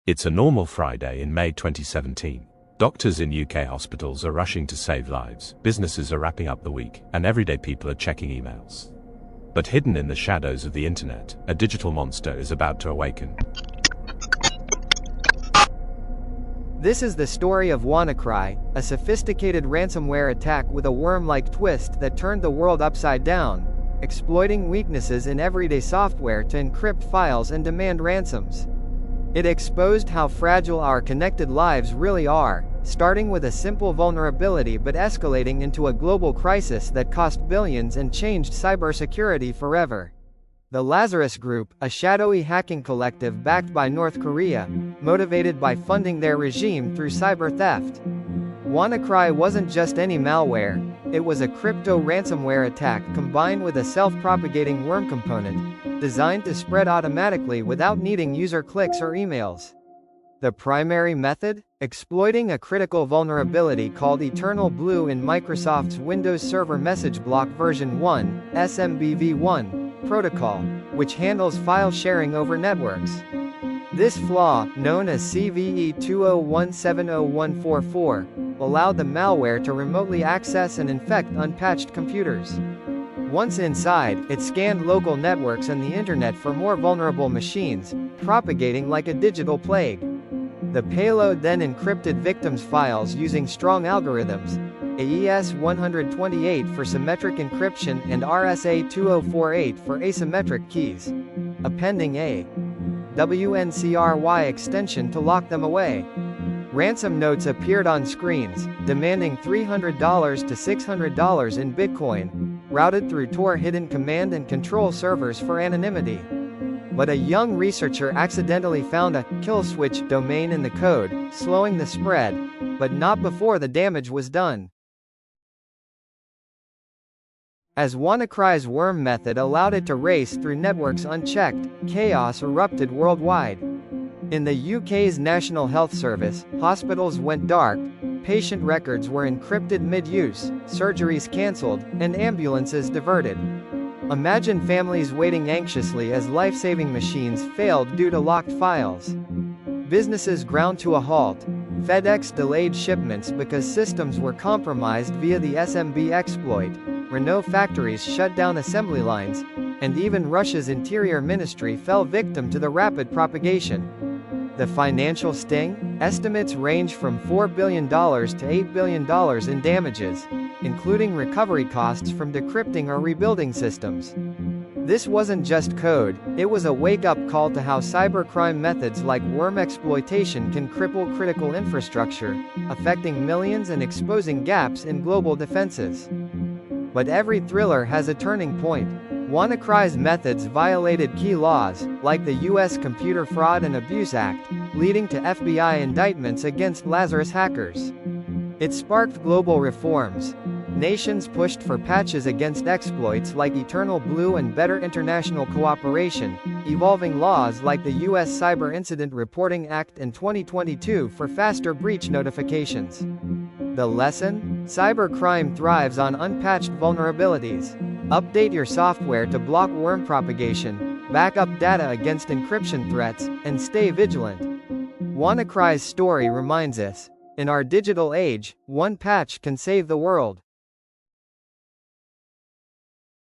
It's a normal Friday in May 2017. Doctors in UK hospitals are rushing to save lives, businesses are wrapping up the week, and everyday people are checking emails. But hidden in the shadows of the internet, a digital monster is about to awaken. This is the story of WannaCry, a sophisticated ransomware attack with a worm-like twist that turned the world upside down, exploiting weaknesses in everyday software to encrypt files and demand ransoms. It exposed how fragile our connected lives really are, starting with a simple vulnerability but escalating into a global crisis that cost billions and changed cybersecurity forever. The Lazarus Group, a shadowy hacking collective backed by North Korea, motivated by funding their regime through cyber theft. WannaCry wasn't just any malware, it was a crypto ransomware attack combined with a self-propagating worm component, designed to spread automatically without needing user clicks or emails. The primary method? Exploiting a critical vulnerability called Eternal Blue in Microsoft's Windows Server Message Block version 1, SMBv1, protocol, which handles file sharing over networks. This flaw, known as CVE 201700144, allowed the malware to remotely access and infect unpatched computers. Once inside, it scanned local networks and the internet for more vulnerable machines, propagating like a digital plague. The payload then encrypted victims' files using strong algorithms, AES-128 for symmetric encryption and RSA-2048 for asymmetric keys, appending a WNCRY extension to lock them away. Ransom notes appeared on screens, demanding $300 to $600 in Bitcoin, routed through Tor hidden command and control servers for anonymity. But a young researcher accidentally found a kill switch domain in the code, slowing the spread, but not before the damage was done. As WannaCry's worm method allowed it to race through networks unchecked, chaos erupted worldwide. In the UK's National Health Service, hospitals went dark, patient records were encrypted mid-use, surgeries cancelled, and ambulances diverted. Imagine families waiting anxiously as life-saving machines failed due to locked files. Businesses ground to a halt. FedEx delayed shipments because systems were compromised via the SMB exploit. Renault factories shut down assembly lines, and even Russia's interior ministry fell victim to the rapid propagation. The financial sting? Estimates range from $4 billion to $8 billion in damages, including recovery costs from decrypting or rebuilding systems. This wasn't just code, it was a wake-up call to how cybercrime methods like worm exploitation can cripple critical infrastructure, affecting millions and exposing gaps in global defenses. But every thriller has a turning point. WannaCry's methods violated key laws, like the U.S. Computer Fraud and Abuse Act, leading to FBI indictments against Lazarus hackers. It sparked global reforms. Nations pushed for patches against exploits like Eternal Blue and better international cooperation, evolving laws like the U.S. Cyber Incident Reporting Act in 2022 for faster breach notifications. The lesson? Cybercrime thrives on unpatched vulnerabilities. Update your software to block worm propagation, back up data against encryption threats, and stay vigilant. WannaCry's story reminds us, in our digital age, one patch can save the world.